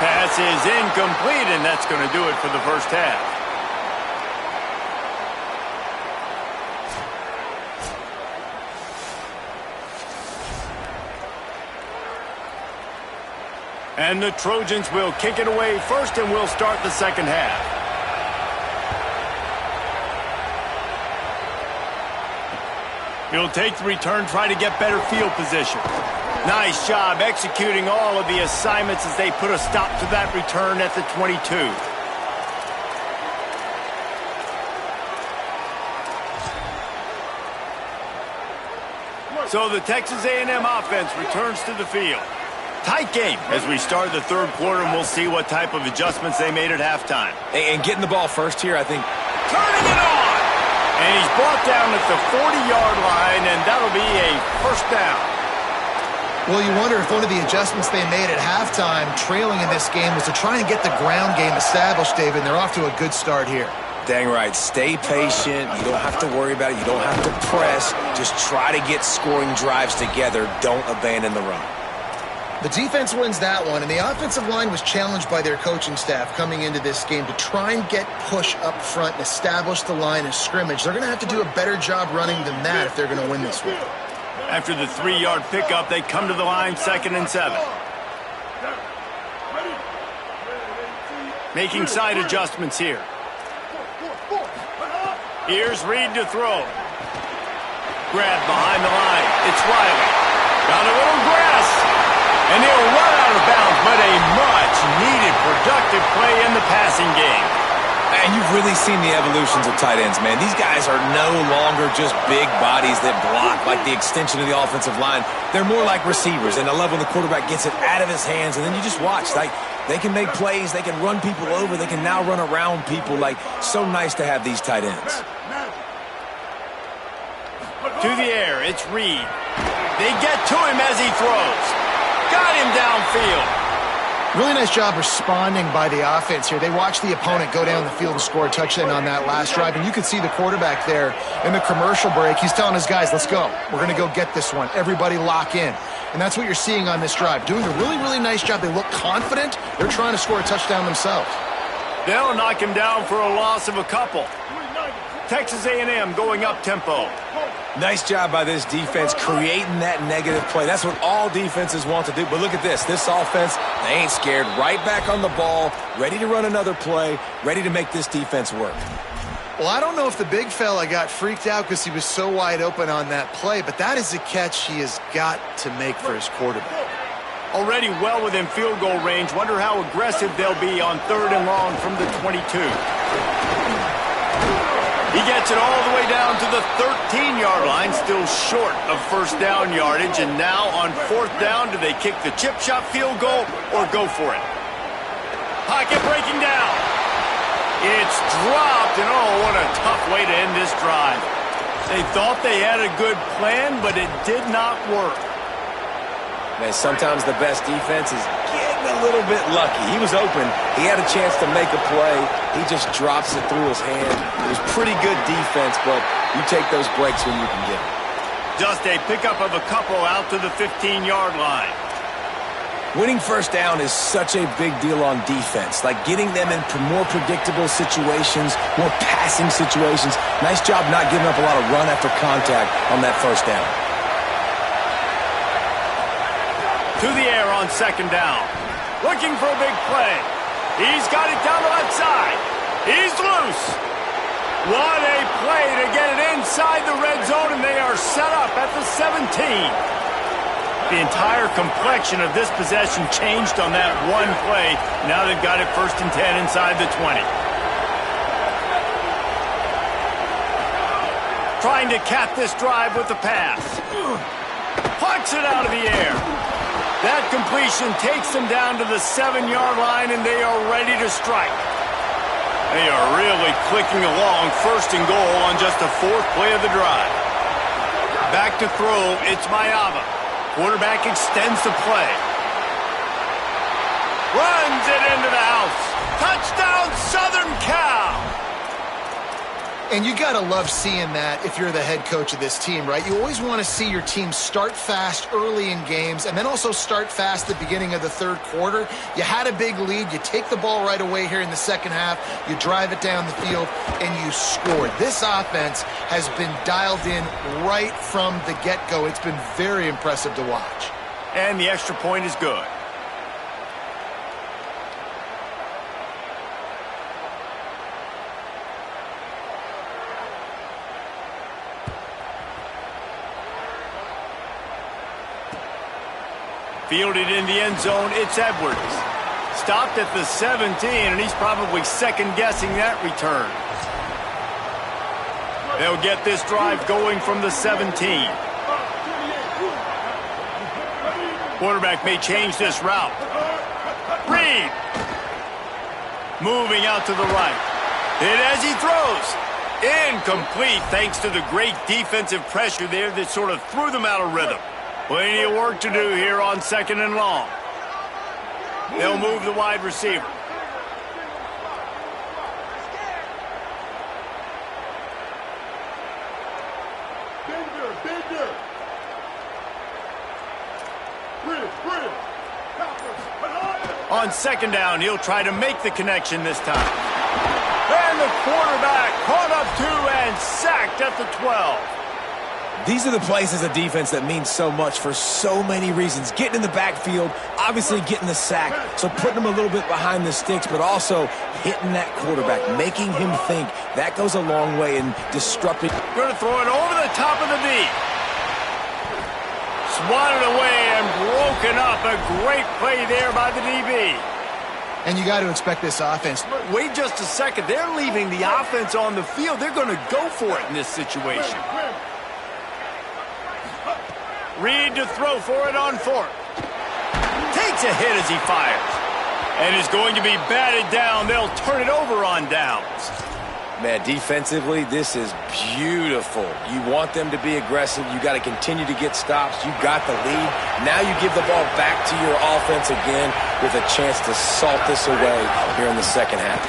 Pass is incomplete, and that's going to do it for the first half. And the Trojans will kick it away first, and we'll start the second half. He'll take the return, try to get better field position. Nice job executing all of the assignments as they put a stop to that return at the 22. So the Texas A&M offense returns to the field. Tight game as we start the third quarter, and we'll see what type of adjustments they made at halftime. And getting the ball first here, I think. Turning it on! And he's brought down at the 40-yard line, and that'll be a first down. Well, you wonder if one of the adjustments they made at halftime, trailing in this game, was to try and get the ground game established, David, and they're off to a good start here. Dang right. Stay patient. You don't have to worry about it. You don't have to press. Just try to get scoring drives together. Don't abandon the run. The defense wins that one, and the offensive line was challenged by their coaching staff coming into this game to try and get push up front and establish the line of scrimmage. They're going to have to do a better job running than that if they're going to win this one. After the 3-yard pickup, they come to the line, 2nd and 7. Making side adjustments here. Here's Reed to throw. Grab behind the line. It's Riley. Got a little grass. And he'll run out of bounds, but a much-needed productive play in the passing game. And you've really seen the evolutions of tight ends, man. These guys are no longer just big bodies that block like the extension of the offensive line. They're more like receivers, and I love when the quarterback gets it out of his hands, and then you just watch. Like, they can make plays, they can run people over, they can now run around people. Like, so nice to have these tight ends. To the air, it's Reed. They get to him as he throws. Got him downfield. Really nice job responding by the offense here. They watched the opponent go down the field and score a touchdown on that last drive, and you could see the quarterback there in the commercial break. He's telling his guys, let's go. We're going to go get this one. Everybody lock in. And that's what you're seeing on this drive. Doing a really, really nice job. They look confident. They're trying to score a touchdown themselves. They'll knock him down for a loss of a couple. Texas A&M going up tempo. Nice job by this defense creating that negative play. That's what all defenses want to do. But look at this. This offense, they ain't scared. Right back on the ball, ready to run another play, ready to make this defense work. Well, I don't know if the big fella got freaked out because he was so wide open on that play, but that is a catch he has got to make for his quarterback. Already well within field goal range. Wonder how aggressive they'll be on 3rd and long from the 22. He gets it all the way down to the 13-yard line, still short of first down yardage. And now on 4th down, do they kick the chip shot field goal or go for it? Pocket breaking down. It's dropped, and oh, what a tough way to end this drive. They thought they had a good plan, but it did not work. Man, sometimes the best defense is getting a little bit lucky. He was open. He had a chance to make a play. He just drops it through his hand. It was pretty good defense, but you take those breaks when you can get them. Just a pickup of a couple out to the 15-yard line. Winning first down is such a big deal on defense. Like getting them in more predictable situations, more passing situations. Nice job not giving up a lot of run after contact on that first down. To the air on 2nd down. Looking for a big play. He's got it down the left side. He's loose. What a play to get it inside the red zone, and they are set up at the 17. The entire complexion of this possession changed on that one play. Now they've got it 1st and 10 inside the 20. Trying to cap this drive with the pass. Pucks it out of the air. That completion takes them down to the 7-yard line, and they are ready to strike. They are really clicking along, 1st and goal on just the 4th play of the drive. Back to throw, it's Mayava. Quarterback extends the play. Runs it into the house. Touchdown, Southern Cal! And you got to love seeing that if you're the head coach of this team, right? You always want to see your team start fast early in games and then also start fast at the beginning of the 3rd quarter. You had a big lead. You take the ball right away here in the 2nd half. You drive it down the field, and you score. This offense has been dialed in right from the get-go. It's been very impressive to watch. And the extra point is good. Fielded in the end zone, it's Edwards. Stopped at the 17, and he's probably second-guessing that return. They'll get this drive going from the 17. Quarterback may change this route. Reed. Moving out to the right. Hit as he throws. Incomplete thanks to the great defensive pressure there that sort of threw them out of rhythm. Plenty of work to do here on 2nd and long. They'll move the wide receiver. On 2nd down, he'll try to make the connection this time. And the quarterback caught up 2 and sacked at the 12. These are the plays as a defense that mean so much for so many reasons. Getting in the backfield, obviously getting the sack, so putting him a little bit behind the sticks, but also hitting that quarterback, making him think. That goes a long way in disrupting. Going to throw it over the top of the knee. Swatted away and broken up. A great play there by the DB. And you got to expect this offense. Wait just a second. They're leaving the offense on the field. They're going to go for it in this situation. Reed to throw for it on 4th. Takes a hit as he fires. And is going to be batted down. They'll turn it over on downs. Man, defensively, this is beautiful. You want them to be aggressive. You got to continue to get stops. You got the lead. Now you give the ball back to your offense again with a chance to salt this away here in the 2nd half.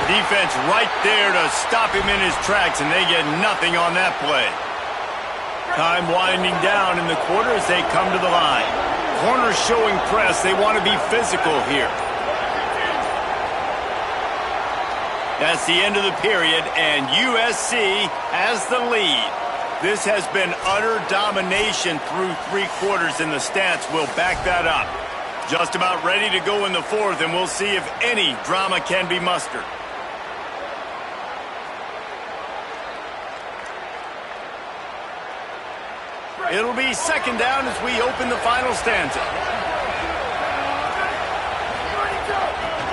Defense right there to stop him in his tracks, and they get nothing on that play. Time winding down in the quarter as they come to the line. Corners showing press. They want to be physical here. That's the end of the period, and USC has the lead. This has been utter domination through 3 quarters, and the stats will back that up. Just about ready to go in the 4th, and we'll see if any drama can be mustered. It'll be 2nd down as we open the final stanza.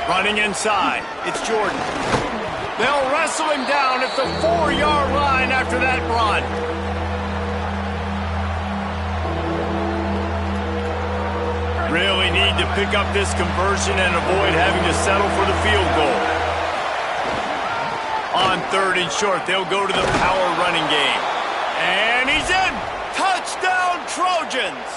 Running inside, it's Jordan. They'll wrestle him down at the 4-yard line after that run. Really need to pick up this conversion and avoid having to settle for the field goal. On 3rd and short, they'll go to the power running game. And he's in! Touchdown, Trojans!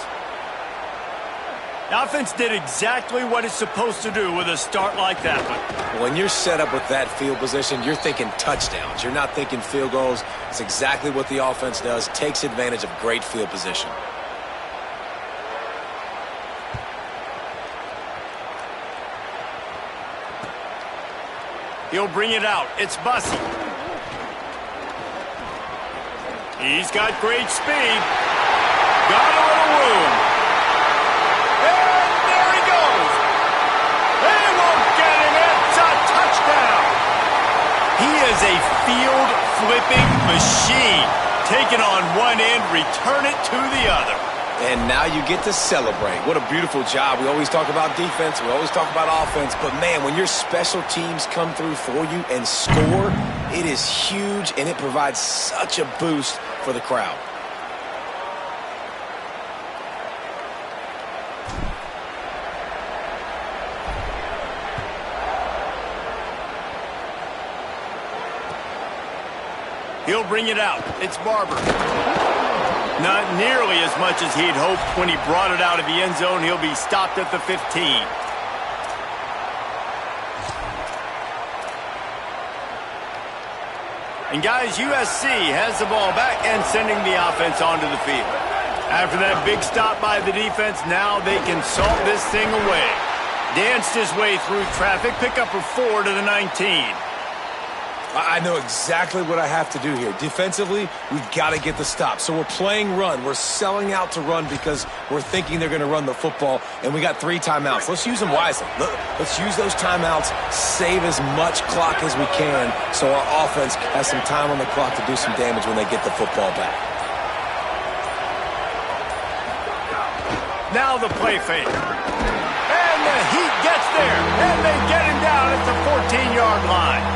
The offense did exactly what it's supposed to do with a start like that one. When you're set up with that field position, you're thinking touchdowns. You're not thinking field goals. It's exactly what the offense does. Takes advantage of great field position. He'll bring it out. It's Bussey. He's got great speed. Got a little room. And there he goes. They won't get him. It's a touchdown. He is a field-flipping machine. Take it on one end, return it to the other. And now you get to celebrate. What a beautiful job. We always talk about defense. We always talk about offense. But, man, when your special teams come through for you and score, it is huge, and it provides such a boost for the crowd. He'll bring it out. It's Barber. Not nearly as much as he'd hoped when he brought it out of the end zone. He'll be stopped at the 15. And guys, USC has the ball back and sending the offense onto the field. After that big stop by the defense, now they can salt this thing away. Danced his way through traffic, pick up a 4 to the 19. I know exactly what I have to do here. Defensively, we've got to get the stop. So we're playing run. We're selling out to run because we're thinking they're going to run the football, and we got 3 timeouts. Let's use them wisely. Let's use those timeouts, save as much clock as we can so our offense has some time on the clock to do some damage when they get the football back. Now the play fake. And the Heat gets there, and they get him down at the 14-yard line.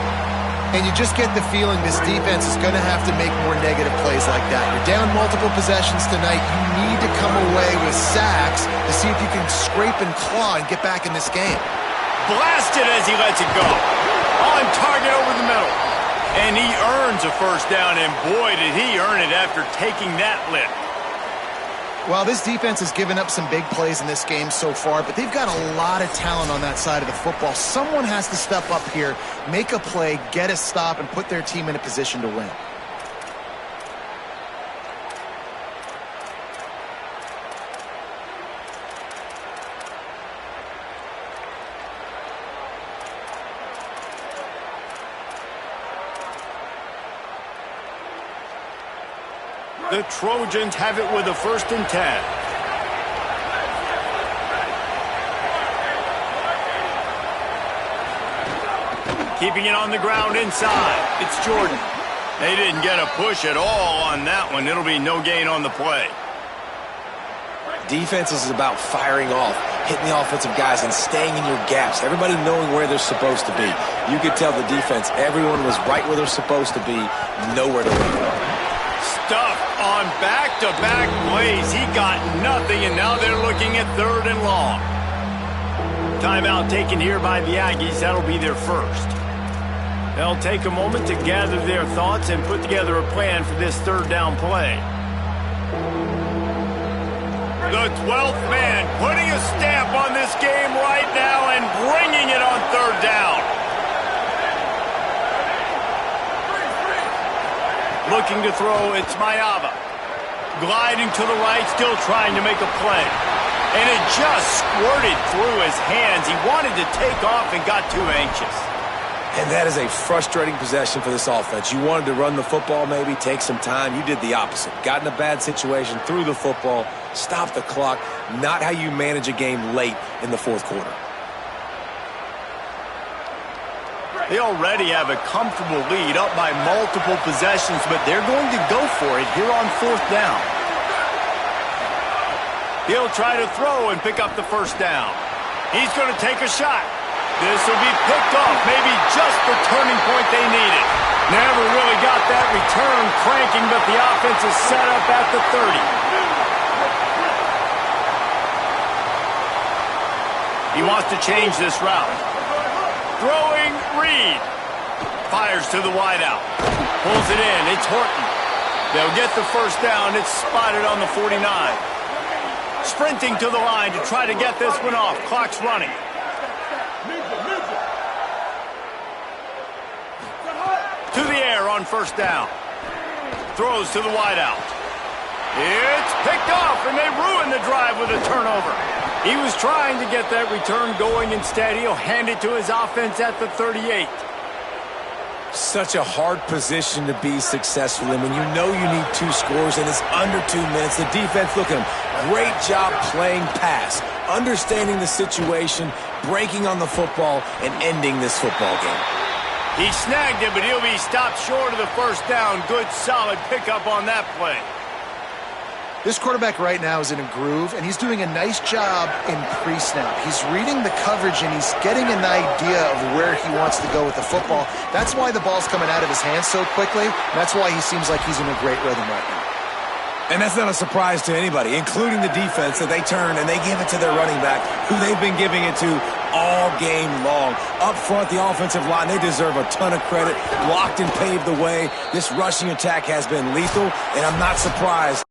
And you just get the feeling this defense is going to have to make more negative plays like that. You're down multiple possessions tonight. You need to come away with sacks to see if you can scrape and claw and get back in this game. Blasted as he lets it go. On target over the middle. And he earns a first down, and boy, did he earn it after taking that lift. Well, this defense has given up some big plays in this game so far, but they've got a lot of talent on that side of the football. Someone has to step up here, make a play, get a stop, and put their team in a position to win. The Trojans have it with a 1st and 10. Keeping it on the ground inside. It's Jordan. They didn't get a push at all on that one. It'll be no gain on the play. Defense is about firing off, hitting the offensive guys, and staying in your gaps. Everybody knowing where they're supposed to be. You could tell the defense, everyone was right where they're supposed to be, nowhere to run. Stuff on back-to-back plays. He got nothing, and now they're looking at 3rd and long. Timeout taken here by the Aggies. That'll be their first. They'll take a moment to gather their thoughts and put together a plan for this 3rd down play. The 12th man putting a stamp on this game right now and bringing it on 3rd down. Looking to throw, it's Mayava. Gliding to the right, still trying to make a play. And it just squirted through his hands. He wanted to take off and got too anxious. And that is a frustrating possession for this offense. You wanted to run the football maybe, take some time. You did the opposite. Got in a bad situation, threw the football, stopped the clock. Not how you manage a game late in the 4th quarter. They already have a comfortable lead, up by multiple possessions, but they're going to go for it here on 4th down. He'll try to throw and pick up the 1st down. He's going to take a shot. This will be picked off, maybe just the turning point they needed. Never really got that return cranking, but the offense is set up at the 30. He wants to change this route. Throwing, Reed. Fires to the wideout. Pulls it in. It's Horton. They'll get the 1st down. It's spotted on the 49. Sprinting to the line to try to get this one off. Clock's running. To the air on 1st down. Throws to the wideout. It's picked off, and they ruin the drive with a turnover. He was trying to get that return going. Instead, he'll hand it to his offense at the 38. Such a hard position to be successful in when you know you need 2 scores and it's under 2 minutes. The defense, look at him. Great job playing pass, understanding the situation, breaking on the football, and ending this football game. He snagged it, but he'll be stopped short of the 1st down. Good, solid pickup on that play. This quarterback right now is in a groove, and he's doing a nice job in pre-snap. He's reading the coverage, and he's getting an idea of where he wants to go with the football. That's why the ball's coming out of his hands so quickly. That's why he seems like he's in a great rhythm right now. And that's not a surprise to anybody, including the defense, that they turn and they give it to their running back, who they've been giving it to all game long. Up front, the offensive line, they deserve a ton of credit. Blocked and paved the way. This rushing attack has been lethal, and I'm not surprised